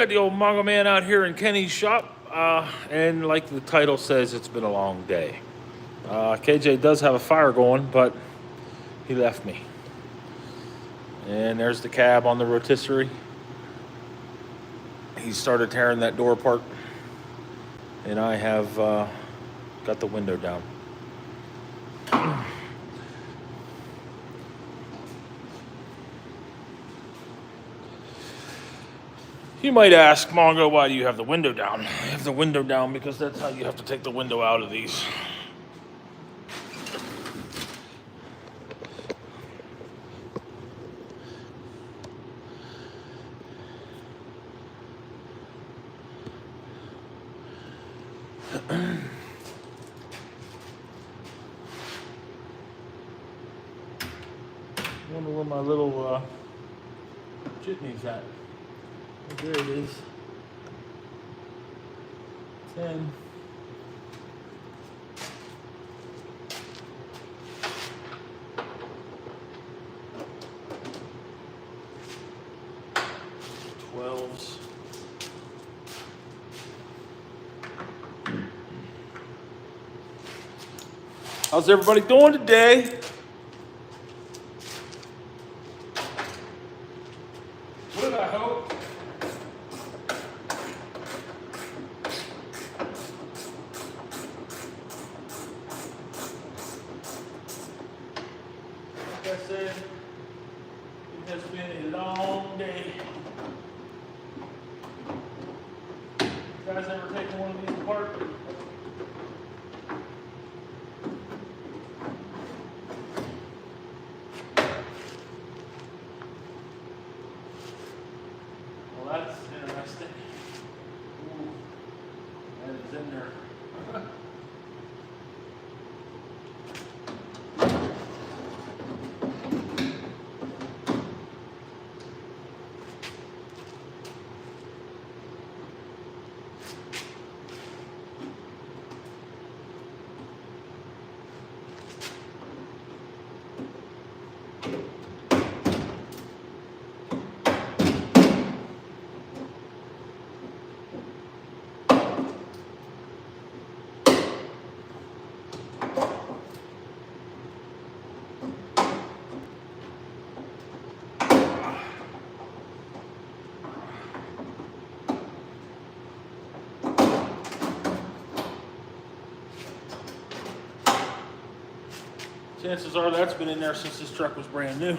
Got the old manga man out here in Kenny's shop, and like the title says, it's been a long day. KJ does have a fire going, but he left me. And there's the cab on the rotisserie. He started tearing that door apart, and I have got the window down. You might ask, Mongo, why do you have the window down? I have the window down because that's how you have to take the window out of these. I wonder where my little jitney's at. There it is. 10. Twelves. How's everybody doing today? What did I hope? Like I said, it has been a long day. You guys ever taken one of these apart? Well, that's interesting. Ooh, that is in there. Chances are that's been in there since this truck was brand new.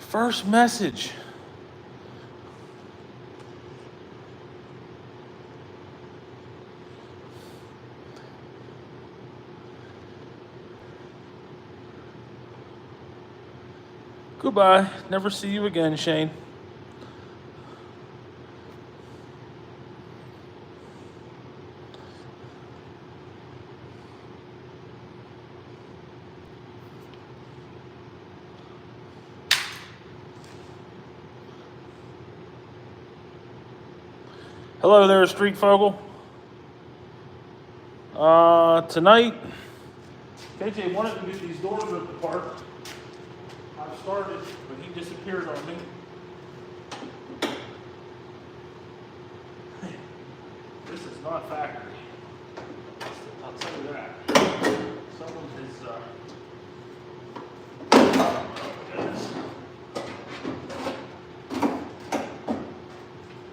First message. Goodbye. Never see you again, Shane. Hello there, Street Fogel. Tonight, KJ wanted to get these doors ripped apart. I started, but he disappeared on me. This is not factory. I'll tell you that. Someone has,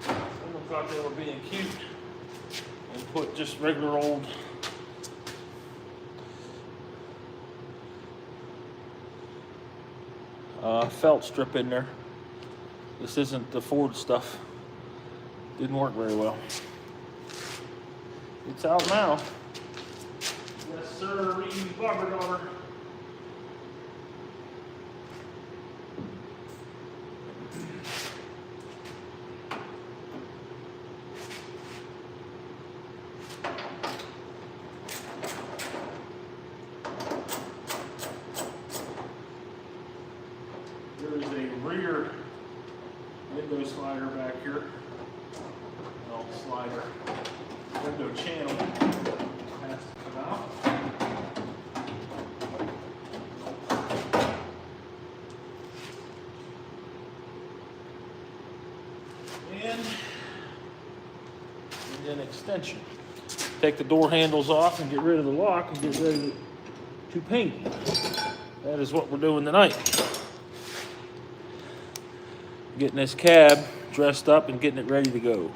someone thought they were being cute and put just regular old felt strip in there. This isn't the Ford stuff. Didn't work very well. It's out now. Yes, sir. Bobber daughter. There is a rear window slider back here. No, slider. Window channel has to come out. and then extension. Take the door handles off and get rid of the lock and get ready to paint. That is what we're doing tonight. Getting this cab dressed up and getting it ready to go.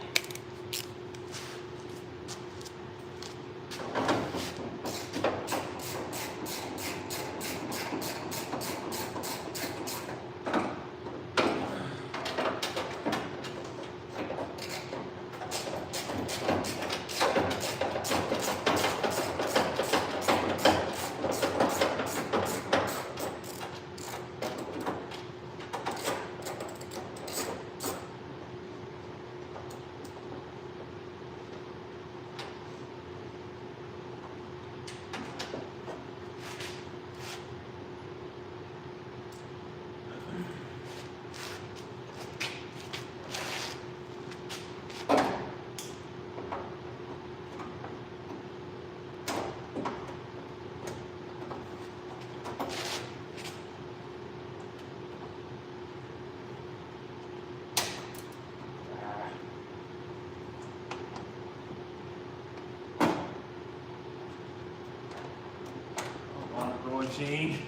See?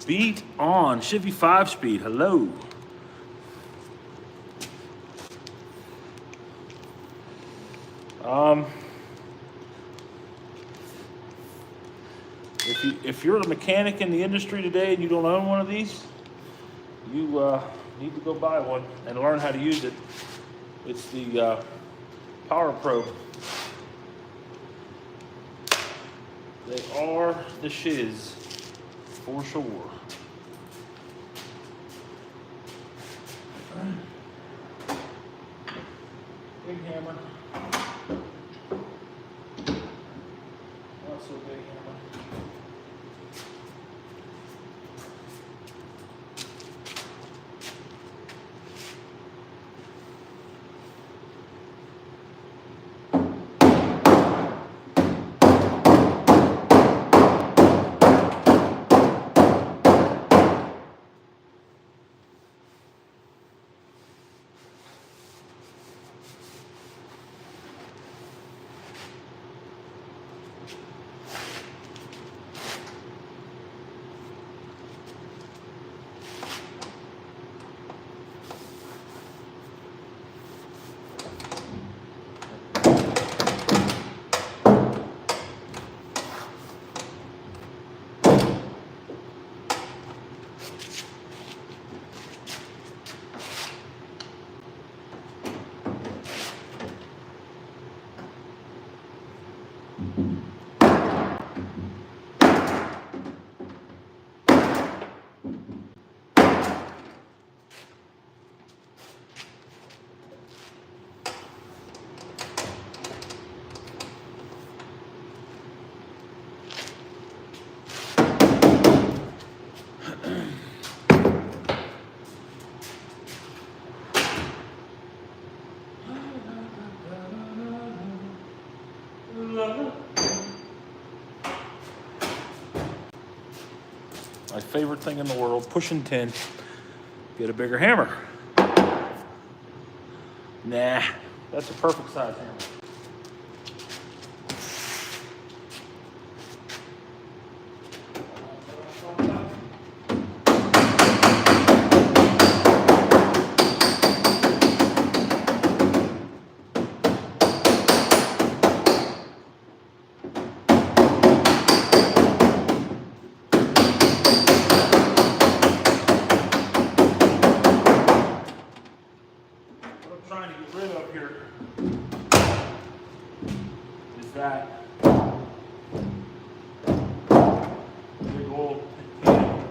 Beat on Chevy 5-speed. Hello. If you're a mechanic in the industry today and you don't own one of these, you need to go buy one and learn how to use it. It's the Power Pro. They are the shiz for sure. Big hammer. Not so big hammer. favorite thing in the world, pushing tin. Get a bigger hammer. Nah, that's a perfect size hammer. Trying to get rid of here is that big old tin.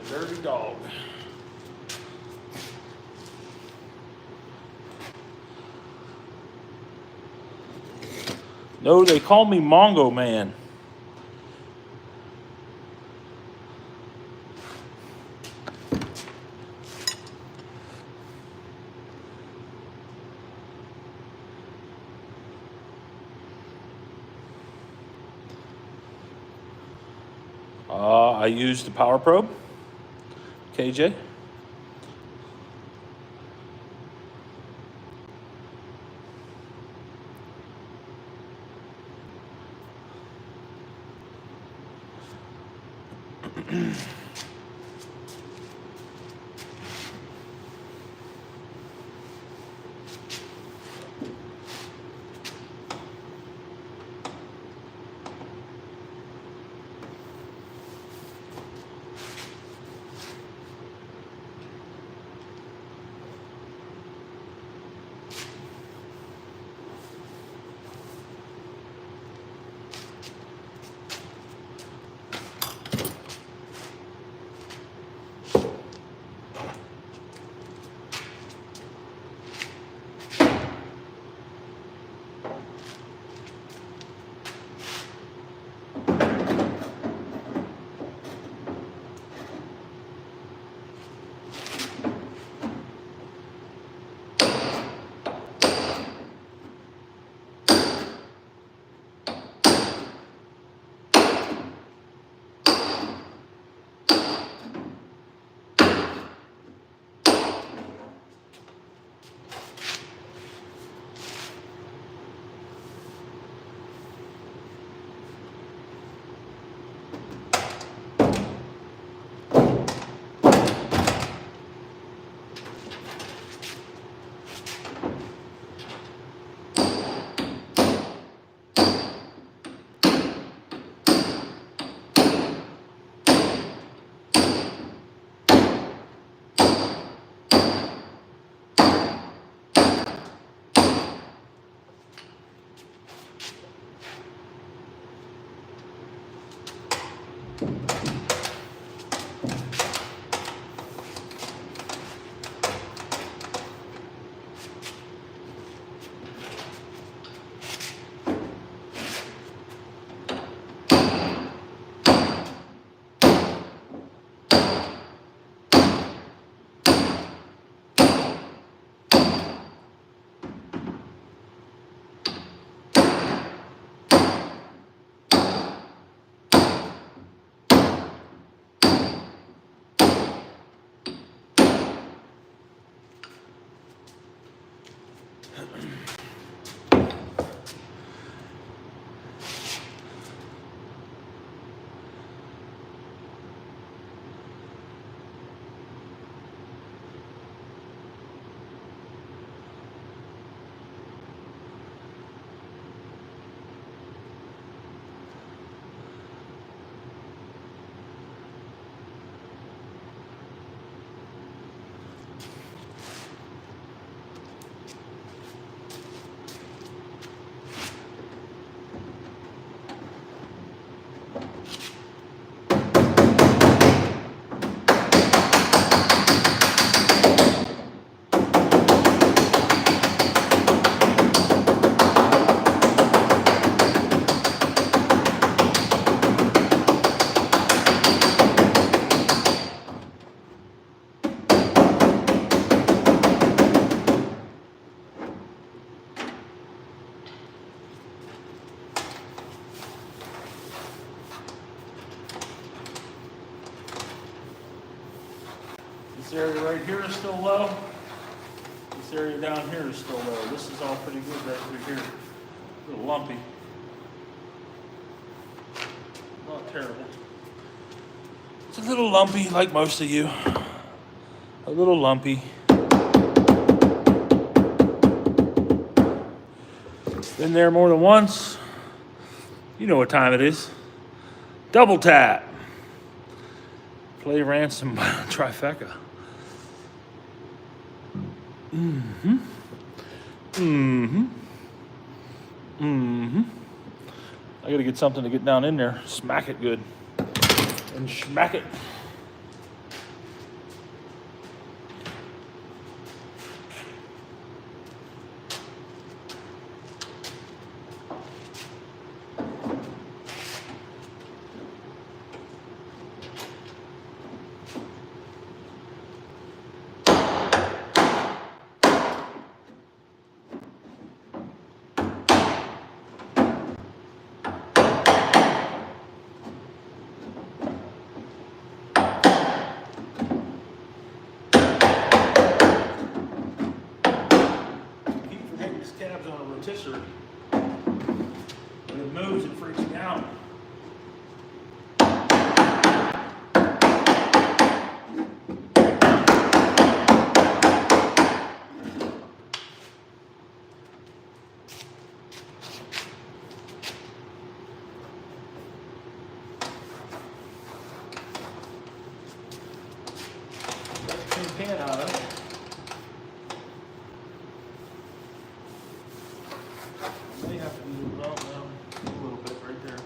Dirty dog. No, they call me Mongo Man. I used the power probe, KJ. This area right here is still low. This area down here is still low. This is all pretty good right over here. A little lumpy. Not terrible. It's a little lumpy like most of you. A little lumpy. Been there more than once. You know what time it is. Double tap. Play ransom trifecta. Mm-hmm. Mm-hmm. Mm-hmm. I gotta get something to get down in there. Smack it good. And smack it. Cab's on a rotisserie. When it moves, it freaks me out. Got the tin pan out of it. May have to move it out now a little bit right there.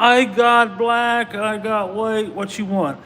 I got black, I got white, what you want?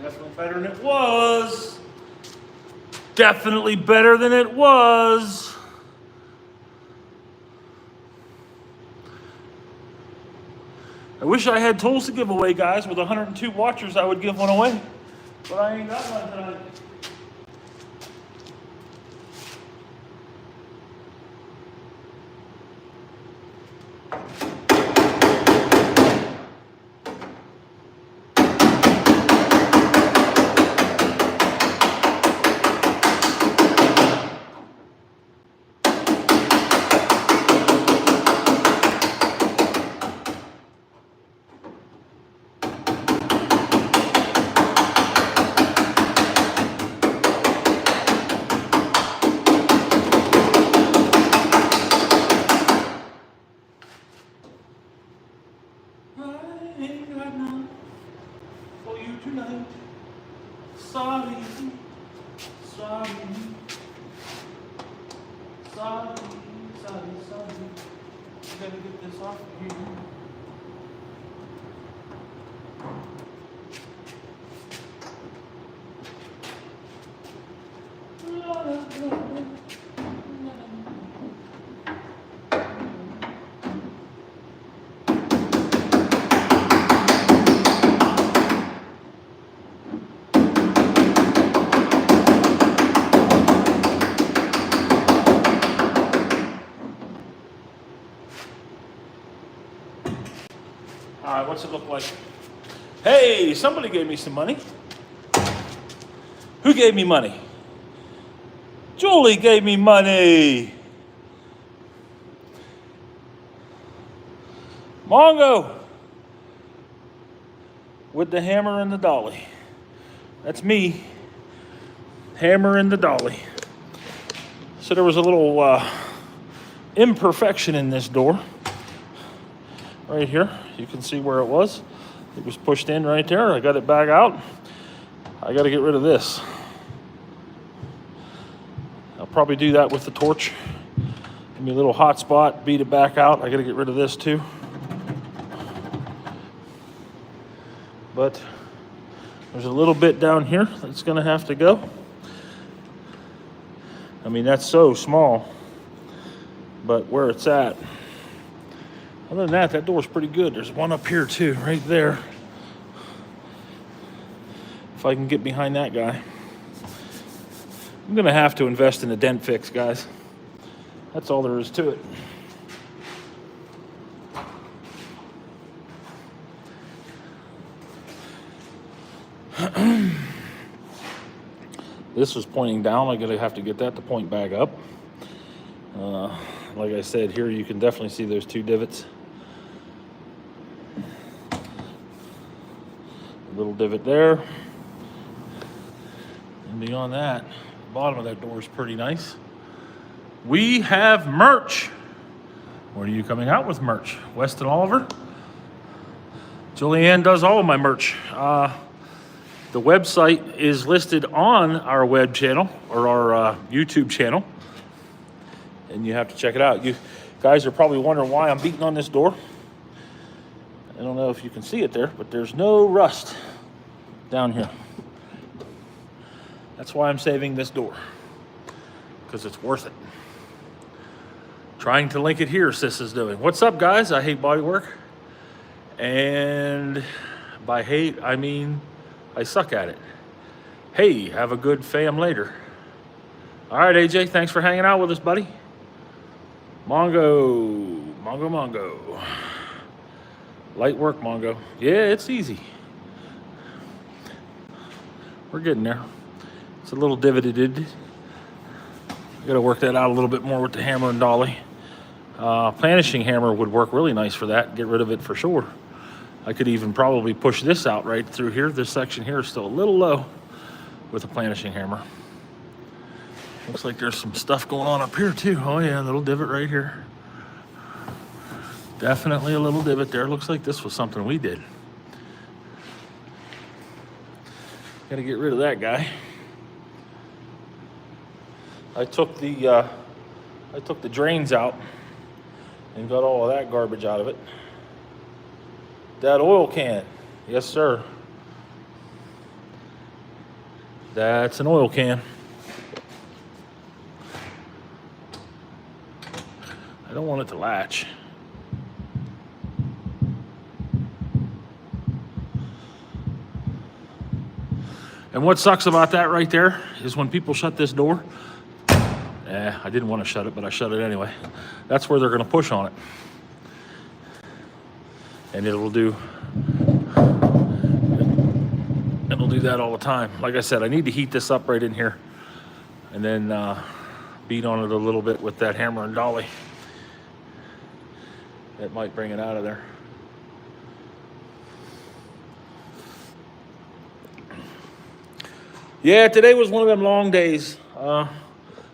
Definitely better than it was. Definitely better than it was. I wish I had tools to give away, guys. With 102 watchers, I would give one away. But I ain't got one tonight. Tonight. Sorry, sorry, sorry, sorry, sorry. Gotta get this off of here. What's it look like? Hey, somebody gave me some money. Who gave me money? Julie gave me money. Mongo with the hammer and the dolly. That's me, hammer and the dolly. So there was a little imperfection in this door right here. You can see where it was. It was pushed in right there. I got it back out. I got to get rid of this. I'll probably do that with the torch. Give me a little hot spot, beat it back out. I got to get rid of this too. But there's a little bit down here that's going to have to go. I mean, that's so small. But where it's at, other than that, that door's pretty good. There's one up here too, right there. If I can get behind that guy. I'm gonna have to invest in a dent fix, guys. That's all there is to it. This was pointing down. I'm gonna have to get that to point back up. Like I said, here you can definitely see those two divots. A little divot there. And beyond that, the bottom of that door is pretty nice. We have merch. When are you coming out with merch? Weston Oliver? Julianne does all of my merch. The website is listed on our web channel or our YouTube channel. And you have to check it out. You guys are probably wondering why I'm beating on this door. I don't know if you can see it there, but there's no rust down here. That's why I'm saving this door, because it's worth it. Trying to link it here, sis is doing. What's up, guys? I hate bodywork. And by hate, I mean I suck at it. Hey, have a good fam later. All right, AJ, thanks for hanging out with us, buddy. Mongo. Light work, Mongo. Yeah, it's easy. We're getting there. It's a little divoted. Got to work that out a little bit more with the hammer and dolly. Planishing hammer would work really nice for that. Get rid of it for sure. I could even probably push this out right through here. This section here is still a little low with a planishing hammer. Looks like there's some stuff going on up here too. Oh yeah, a little divot right here. Definitely a little divot there. Looks like this was something we did. Got to get rid of that guy. I took the drains out and got all of that garbage out of it. That oil can, yes sir. That's an oil can. I don't want it to latch. And what sucks about that right there is when people shut this door, I didn't want to shut it, but I shut it anyway. That's where they're going to push on it. And it'll do that all the time. Like I said, I need to heat this up right in here and then beat on it a little bit with that hammer and dolly. That might bring it out of there. Yeah, today was one of them long days.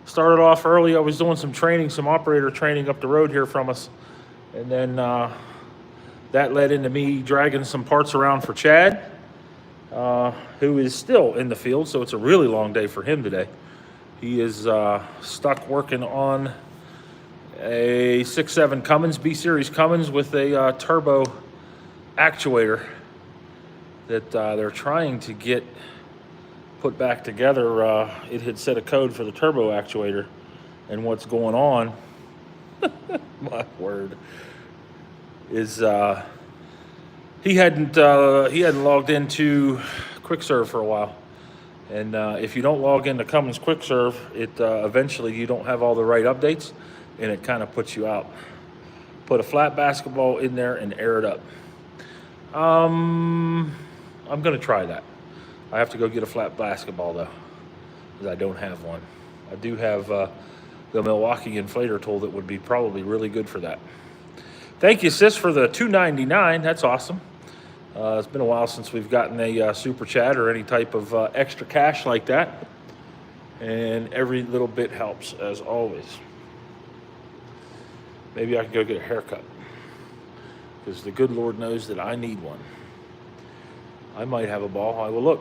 Started off early. I was doing some training, some operator training up the road here from us. And then that led into me dragging some parts around for Chad, who is still in the field. So it's a really long day for him today. He is stuck working on a 6.7 Cummins, B-Series Cummins with a turbo actuator that they're trying to get put back together. It had set a code for the turbo actuator, and what's going on, my word, is he hadn't logged into QuickServe for a while. And if you don't log into Cummins QuickServe, it eventually you don't have all the right updates, and it kind of puts you out. Put a flat basketball in there and air it up. I'm gonna try that. I have to go get a flat basketball though, because I don't have one. I do have the Milwaukee inflator tool that would be probably really good for that. Thank you, sis, for the $2.99. That's awesome. It's been a while since we've gotten a super chat or any type of extra cash like that. And every little bit helps, as always. Maybe I can go get a haircut, because the good Lord knows that I need one. I might have a ball. I will look.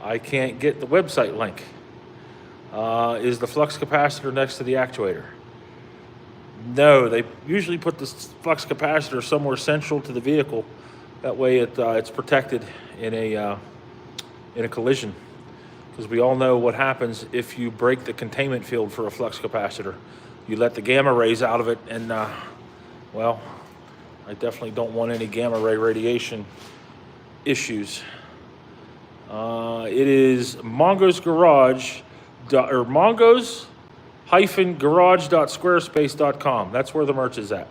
I can't get the website link. Is the flux capacitor next to the actuator? No, they usually put the flux capacitor somewhere central to the vehicle. That way it's protected in a collision. Because we all know what happens if you break the containment field for a flux capacitor. You let the gamma rays out of it, and well, I definitely don't want any gamma ray radiation issues. It is Mongo's Garage, or Mongos-garage.squarespace.com. That's where the merch is at.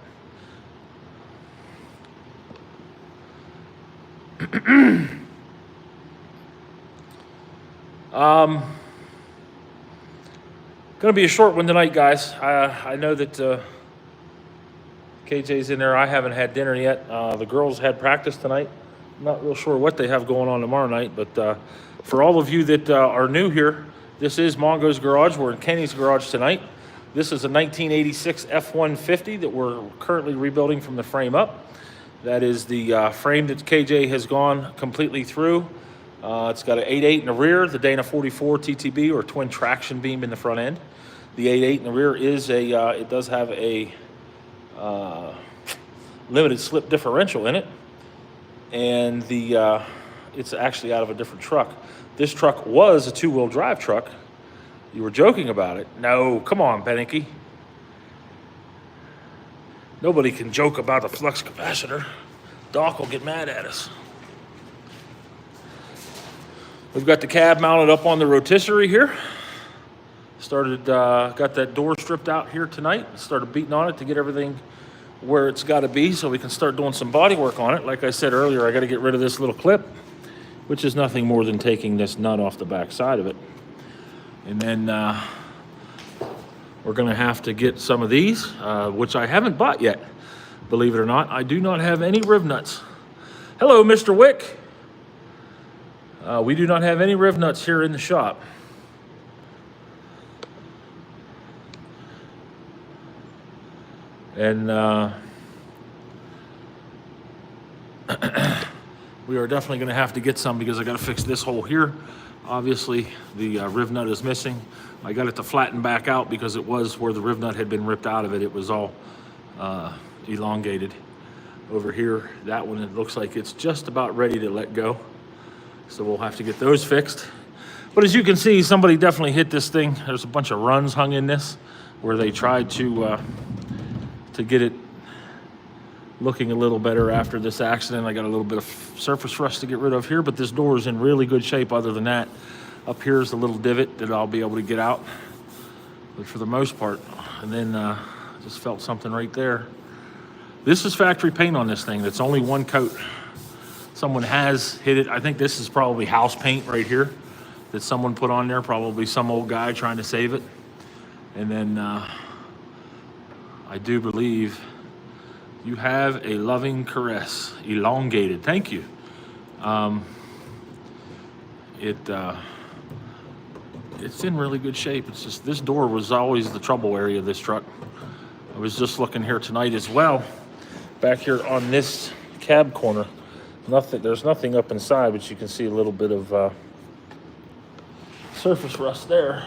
Gonna be a short one tonight, guys. I know that KJ's in there. I haven't had dinner yet. The girls had practice tonight. I'm not real sure what they have going on tomorrow night, but for all of you that are new here, this is Mongo's Garage. We're in Kenny's garage tonight. This is a 1986 F150 that we're currently rebuilding from the frame up. That is the frame that KJ has gone completely through. It's got an 8.8 in the rear, the Dana 44 TTB, or twin traction beam in the front end. The 8.8 in the rear is it does have a limited slip differential in it, and it's actually out of a different truck. This truck was a two-wheel drive truck. You were joking about it. No, come on, Beninky. Nobody can joke about the flux capacitor. Doc will get mad at us. We've got the cab mounted up on the rotisserie here. Got that door stripped out here tonight. Started beating on it to get everything where it's got to be so we can start doing some body work on it. Like I said earlier, I got to get rid of this little clip, which is nothing more than taking this nut off the back side of it. And then we're going to have to get some of these, which I haven't bought yet. Believe it or not, I do not have any riv nuts. Hello, Mr. Wick. We do not have any riv nuts here in the shop. And we are definitely going to have to get some, because I got to fix this hole here. Obviously, the riv nut is missing. I got it to flatten back out because it was where the riv nut had been ripped out of it. It was all elongated. Over here, that one, it looks like it's just about ready to let go. So we'll have to get those fixed. But as you can see, somebody definitely hit this thing. There's a bunch of runs hung in this where they tried to get it looking a little better after this accident. I got a little bit of surface rust to get rid of here, but this door is in really good shape other than that. Up here is the little divot that I'll be able to get out, but for the most part. And then just felt something right there. This is factory paint on this thing. That's only one coat. Someone has hit it. I think this is probably house paint right here that someone put on there, probably some old guy trying to save it. And then I do believe you have a loving caress, elongated. Thank you. It's in really good shape. It's just this door was always the trouble area of this truck. I was just looking here tonight as well, back here on this cab corner. There's nothing up inside, but you can see a little bit of surface rust there.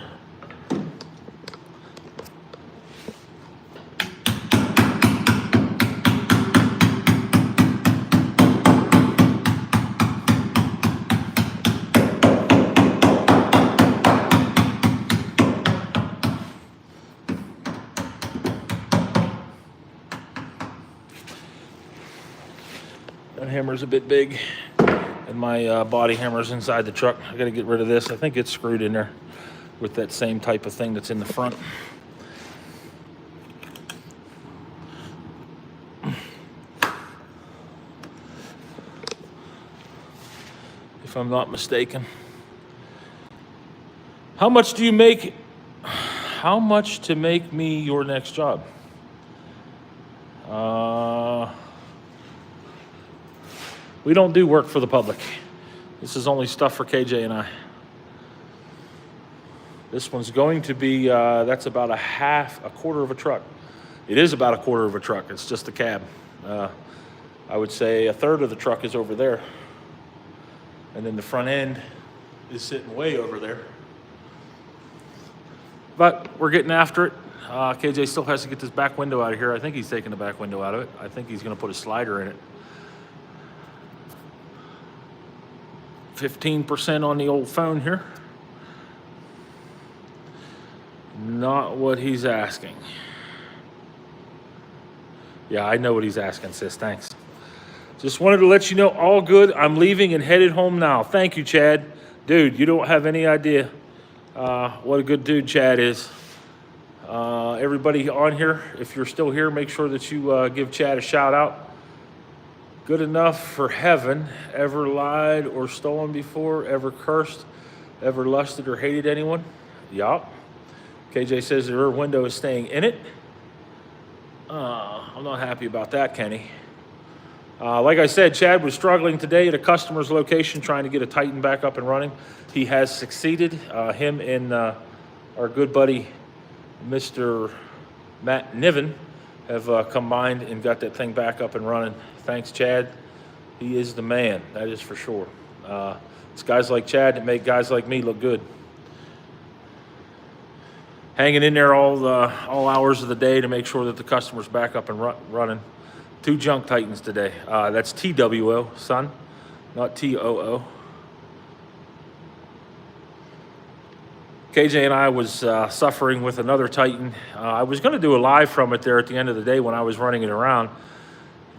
That hammer's a bit big, and my body hammer's inside the truck. I got to get rid of this. I think it's screwed in there with that same type of thing that's in the front. if I'm not mistaken. How much do you make? How much to make me your next job? We don't do work for the public. This is only stuff for KJ and I. This one's going to be, that's about a quarter of a truck. It is about a quarter of a truck. It's just the cab. I would say a third of the truck is over there. And then the front end is sitting way over there. But we're getting after it. KJ still has to get this back window out of here. I think he's taking the back window out of it. I think he's going to put a slider in it. 15% on the old phone here. Not what he's asking. Yeah, I know what he's asking, sis. Thanks. Just wanted to let you know, all good. I'm leaving and headed home now. Thank you, Chad. Dude, you don't have any idea what a good dude Chad is. Everybody on here, if you're still here, make sure that you give Chad a shout out. Good enough for heaven. Ever lied or stolen before? Ever cursed? Ever lusted or hated anyone? Yup. KJ says the rear window is staying in it. I'm not happy about that, Kenny. Like I said, Chad was struggling today at a customer's location trying to get a Titan back up and running. He has succeeded. Him and our good buddy, Mr. Matt Niven, have combined and got that thing back up and running. Thanks, Chad. He is the man, that is for sure. It's guys like Chad that make guys like me look good. Hanging in there all hours of the day to make sure that the customer's back up and running. 2 junk Titans today. That's TWO, son, not TOO. KJ and I was suffering with another Titan. I was going to do a live from it there at the end of the day when I was running it around.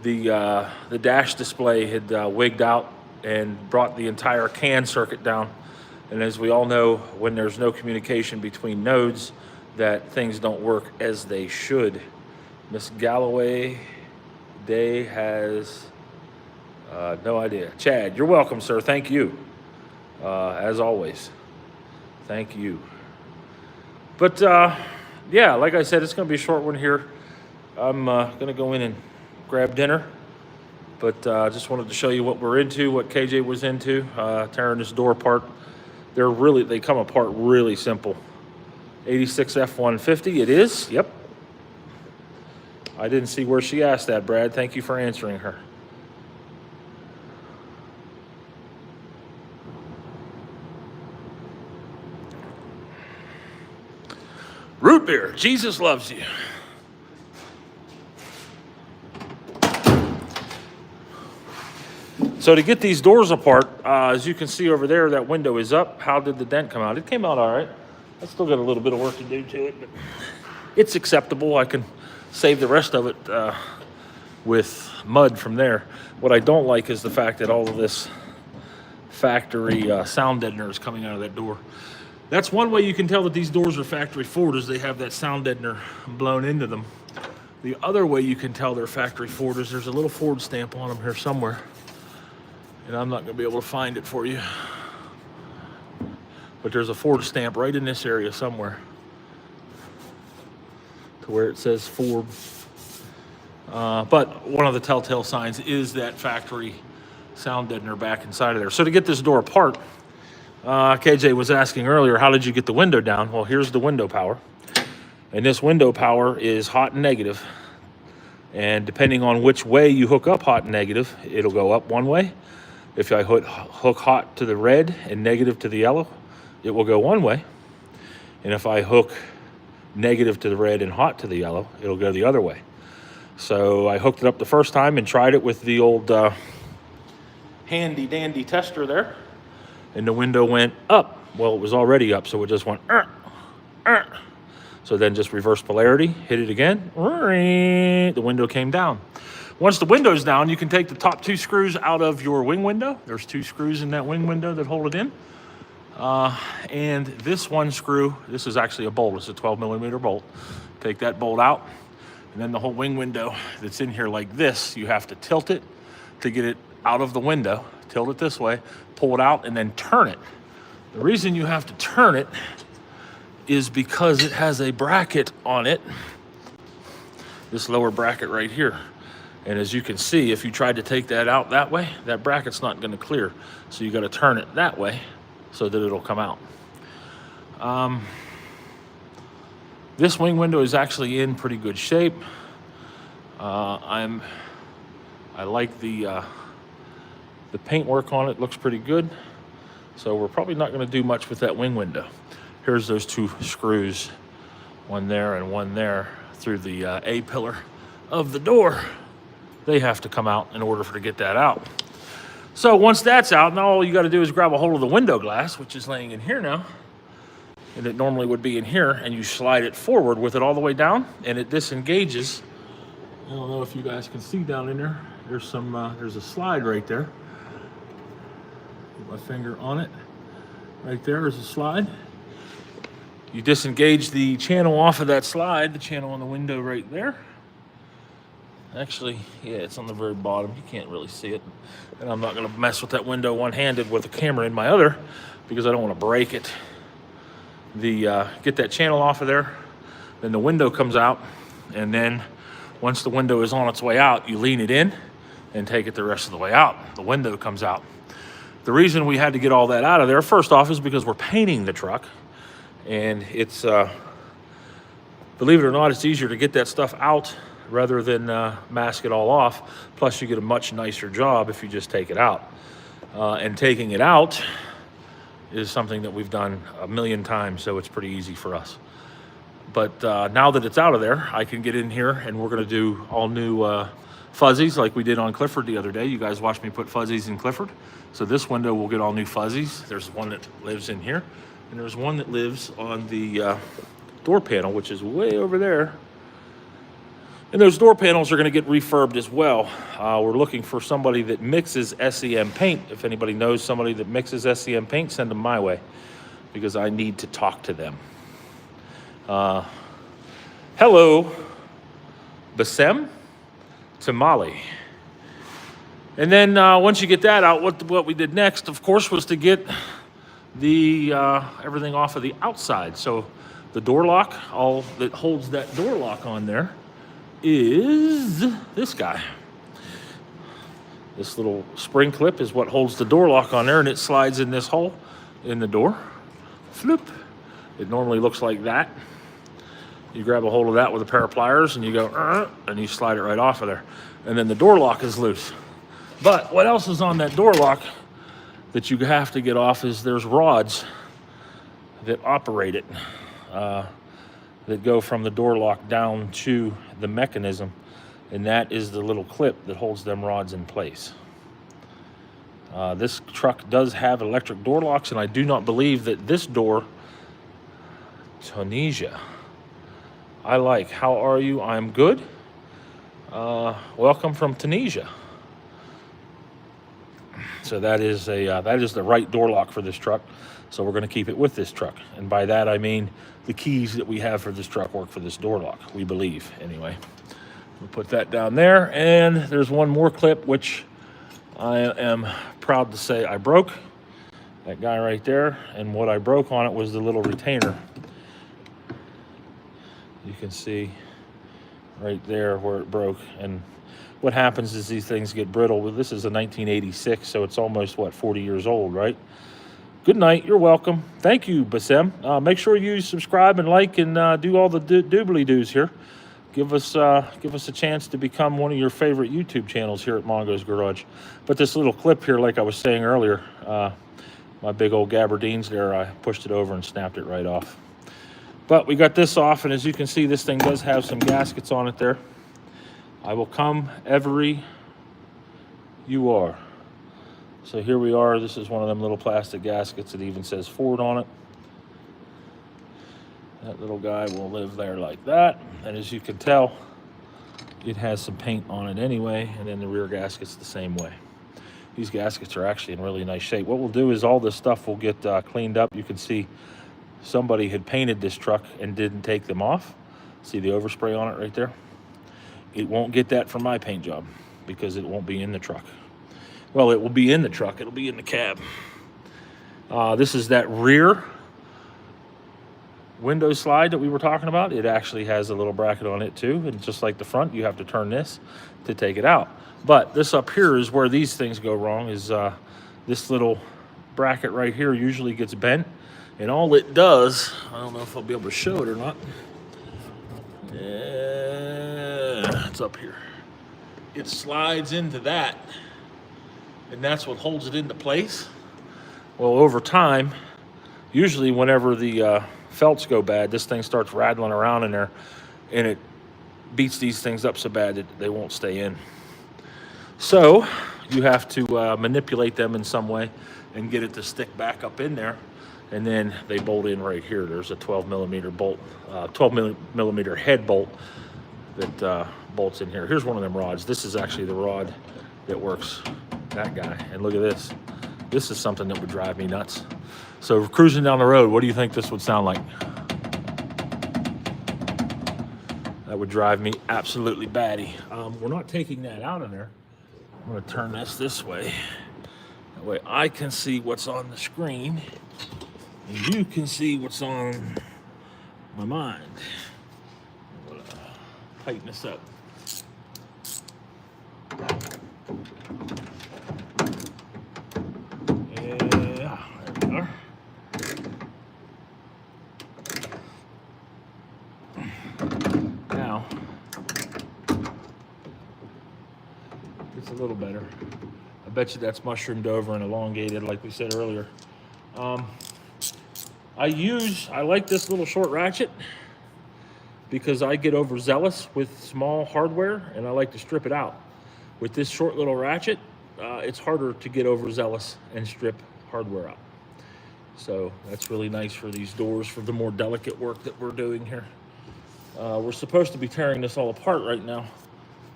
The dash display had wigged out and brought the entire CAN circuit down. And as we all know, when there's no communication between nodes, that things don't work as they should. Miss Galloway Day has no idea. Chad, you're welcome, sir. Thank you. As always. Thank you. But yeah, like I said, it's going to be a short one here. I'm going to go in and grab dinner. But I just wanted to show you what we're into, what KJ was into, tearing this door apart. They come apart really simple. 86 F150, it is, yep. I didn't see where she asked that, Brad. Thank you for answering her. Root beer, Jesus loves you. So to get these doors apart, as you can see over there, that window is up. How did the dent come out? It came out all right. I still got a little bit of work to do to it, but it's acceptable. I can save the rest of it with mud from there. What I don't like is the fact that all of this factory sound deadener is coming out of that door. That's one way you can tell that these doors are factory forward, is they have that sound deadener blown into them. The other way you can tell they're factory forward is there's a little Ford stamp on them here somewhere. And I'm not going to be able to find it for you. But there's a Ford stamp right in this area somewhere to where it says Ford. But one of the telltale signs is that factory sound deadener back inside of there. So to get this door apart, KJ was asking earlier, how did you get the window down? Well, here's the window power. And this window power is hot and negative. And depending on which way you hook up hot and negative, it'll go up one way. If I hook hot to the red and negative to the yellow, it will go one way. And if I hook negative to the red and hot to the yellow, it'll go the other way. So I hooked it up the first time and tried it with the old handy dandy tester there. And the window went up. Well, it was already up, so it just went, So then just reverse polarity, hit it again, the window came down. Once the window's down, you can take the top 2 screws out of your wing window. There's 2 screws in that wing window that hold it in. And this one screw, this is actually a bolt, it's a 12mm bolt. Take that bolt out, and then the whole wing window that's in here like this, you have to tilt it to get it out of the window tilt it this way, pull it out, and then turn it. The reason you have to turn it is because it has a bracket on it, this lower bracket right here. And as you can see, if you tried to take that out that way, that bracket's not gonna clear. So you gotta turn it that way so that it'll come out. This wing window is actually in pretty good shape. I like the paintwork on it, looks pretty good. So we're probably not gonna do much with that wing window. Here's those two screws, one there and one there, through the A-pillar of the door. They have to come out in order to get that out. So once that's out, now all you gotta do is grab a hold of the window glass, which is laying in here now, and it normally would be in here, and you slide it forward with it all the way down, and it disengages. I don't know if you guys can see down in there. There's a slide right there. Put my finger on it. Right there is a slide. You disengage the channel off of that slide, the channel on the window right there. Actually, yeah, it's on the very bottom. You can't really see it. And I'm not gonna mess with that window one-handed with the camera in my other, because I don't wanna break it. Get that channel off of there, then the window comes out, and then once the window is on its way out, you lean it in and take it the rest of the way out. The window comes out. The reason we had to get all that out of there, first off, is because we're painting the truck, and it's, believe it or not, it's easier to get that stuff out rather than mask it all off. Plus you get a much nicer job if you just take it out. And taking it out is something that we've done a million times, so it's pretty easy for us. But now that it's out of there, I can get in here and we're gonna do all new fuzzies like we did on Clifford the other day. You guys watched me put fuzzies in Clifford. So this window will get all new fuzzies. There's one that lives in here, and there's one that lives on the door panel, which is way over there. And those door panels are gonna get refurbed as well. We're looking for somebody that mixes SEM paint. If anybody knows somebody that mixes SEM paint, send them my way, because I need to talk to them. Hello, Basem Tamale. And then once you get that out, what we did next, of course, was to get the everything off of the outside. So the door lock, all that holds that door lock on there is this guy. This little spring clip is what holds the door lock on there, and it slides in this hole in the door. Flip. It normally looks like that. You grab a hold of that with a pair of pliers and you go, and you slide it right off of there. And then the door lock is loose. But what else is on that door lock that you have to get off is there's rods that operate it, that go from the door lock down to the mechanism. And that is the little clip that holds them rods in place. This truck does have electric door locks, and I do not believe that this door, Tunisia. I like, how are you? I'm good. Welcome from Tunisia. So that is the right door lock for this truck. So we're gonna keep it with this truck. And by that, I mean the keys that we have for this truck work for this door lock, we believe, anyway. We'll put that down there. And there's one more clip, which I am proud to say I broke. That guy right there. And what I broke on it was the little retainer. You can see right there where it broke. And what happens is these things get brittle. Well, this is a 1986, so it's almost, what, 40 years old, right? Good night. You're welcome. Thank you, Basem. Make sure you subscribe and like and do all the doobly-doos here. Give us a chance to become one of your favorite YouTube channels here at Mongo's Garage. But this little clip here, like I was saying earlier, my big old gabardines there, I pushed it over and snapped it right off. But we got this off, and as you can see, this thing does have some gaskets on it there. I will come every you are. So here we are. This is one of them little plastic gaskets. It even says Ford on it. That little guy will live there like that. And as you can tell, it has some paint on it anyway, and then the rear gasket's the same way. These gaskets are actually in really nice shape. What we'll do is all this stuff will get cleaned up. You can see somebody had painted this truck and didn't take them off. See the overspray on it right there? It won't get that from my paint job because it won't be in the truck. Well, it will be in the truck. It'll be in the cab. This is that rear window slide that we were talking about. It actually has a little bracket on it too, and just like the front, you have to turn this to take it out. But this up here is where these things go wrong, is this little bracket right here usually gets bent, and all it does, I don't know if I'll be able to show it or not. Yeah, it's up here. It slides into that, and that's what holds it into place. Well, over time, usually whenever the felts go bad, this thing starts rattling around in there, and it beats these things up so bad that they won't stay in. So you have to manipulate them in some way and get it to stick back up in there, and then they bolt in right here. There's a 12 millimeter bolt, 12 millimeter head bolt that bolts in here. Here's one of them rods. This is actually the rod that works that guy. And look at this. This is something that would drive me nuts. So cruising down the road, what do you think this would sound like? That would drive me absolutely batty. We're not taking that out of there. I'm gonna turn this way. That way I can see what's on the screen, and you can see what's on my mind. I'm gonna tighten this up. Yeah, there we are. Now, it's a little better. I bet you that's mushroomed over and elongated, like we said earlier. I like this little short ratchet because I get overzealous with small hardware, and I like to strip it out. With this short little ratchet, it's harder to get overzealous and strip hardware out. So that's really nice for these doors, for the more delicate work that we're doing here. We're supposed to be tearing this all apart right now,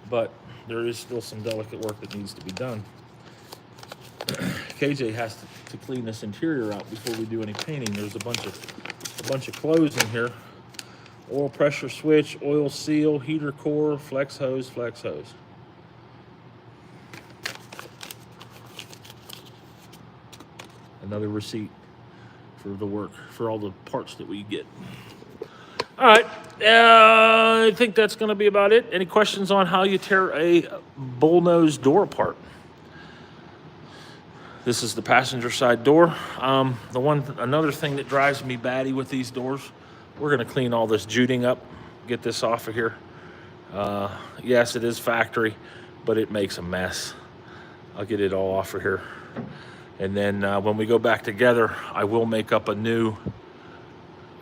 but there is still some delicate work that needs to be done. KJ has to clean this interior out before we do any painting. There's a bunch of clothes in here. Oil pressure switch, oil seal, heater core, flex hose, flex hose. Another receipt for the work, for all the parts that we get. All right, I think that's going to be about it. Any questions on how you tear a bullnose door apart? This is the passenger side door. Another thing that drives me batty with these doors, we're going to clean all this juding up, get this off of here. Yes, it is factory, but it makes a mess. I'll get it all off of here. And then when we go back together, I will make up a new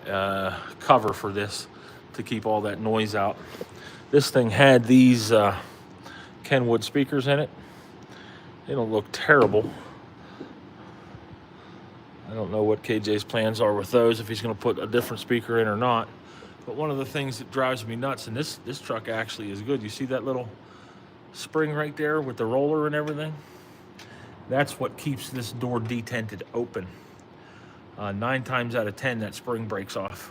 cover for this to keep all that noise out. This thing had these Kenwood speakers in it. They don't look terrible. I don't know what KJ's plans are with those, if he's going to put a different speaker in or not. But one of the things that drives me nuts, and this truck actually is good. You see that little spring right there with the roller and everything? That's what keeps this door detented open. 9 times out of 10, that spring breaks off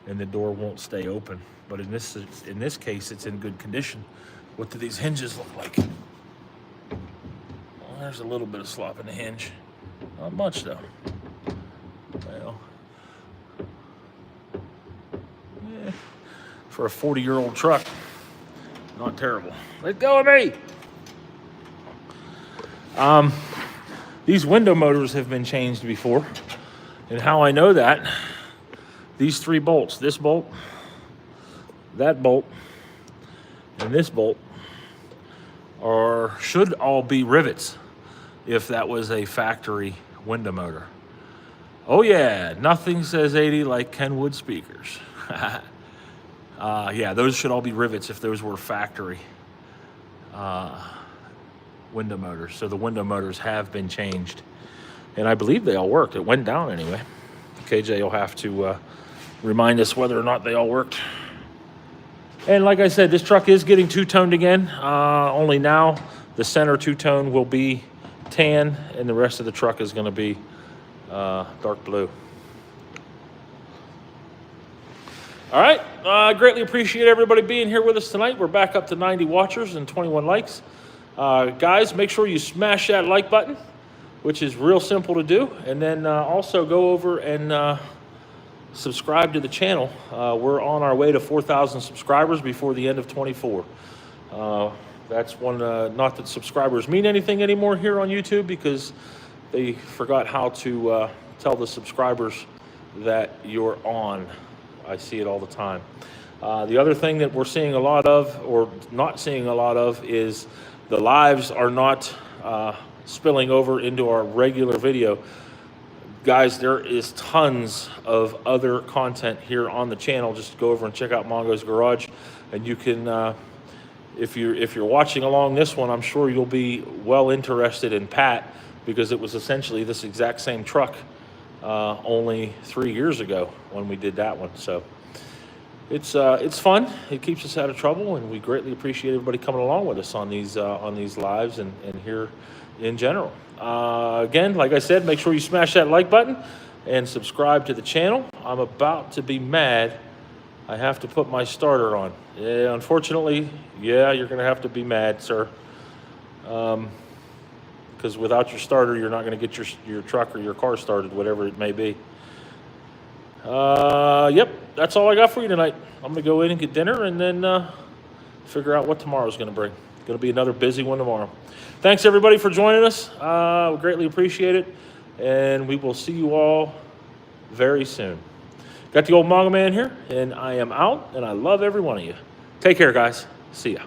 and the door won't stay open. But in this case, it's in good condition. What do these hinges look like? Well, there's a little bit of slop in the hinge. Not much though. Well, yeah, for a 40-year-old truck, not terrible. Let go of me. These window motors have been changed before, and how I know that, these 3 bolts, this bolt, that bolt, and this bolt, should all be rivets if that was a factory window motor. Oh yeah, nothing says 80 like Kenwood speakers. Yeah, those should all be rivets if those were factory window motors. So the window motors have been changed, and I believe they all worked. It went down anyway. KJ will have to remind us whether or not they all worked. And like I said, this truck is getting two-toned again. Only now the center two-tone will be tan, and the rest of the truck is going to be dark blue. All right, I greatly appreciate everybody being here with us tonight. We're back up to 90 watchers and 21 likes. Guys, make sure you smash that like button, which is real simple to do. And then also go over and subscribe to the channel. We're on our way to 4,000 subscribers before the end of 24. That's one, not that subscribers mean anything anymore here on YouTube, because they forgot how to tell the subscribers that you're on. I see it all the time. The other thing that we're seeing a lot of, or not seeing a lot of, is the lives are not spilling over into our regular video. Guys, there is tons of other content here on the channel. Just go over and check out Mongo's Garage, and you can, if you're watching along this one, I'm sure you'll be well interested in Pat, because it was essentially this exact same truck only 3 years ago when we did that one. So it's fun. It keeps us out of trouble, and we greatly appreciate everybody coming along with us on these lives and here in general. Again, like I said, make sure you smash that like button and subscribe to the channel. I'm about to be mad. I have to put my starter on. Yeah, unfortunately, yeah, you're going to have to be mad, sir. Because without your starter, you're not going to get your truck or your car started, whatever it may be. Yep, that's all I got for you tonight. I'm going to go in and get dinner and then figure out what tomorrow's going to bring. It's going to be another busy one tomorrow. Thanks, everybody, for joining us. We greatly appreciate it, and we will see you all very soon. Got the old Mongo Man here, and I am out, and I love every one of you. Take care, guys. See ya.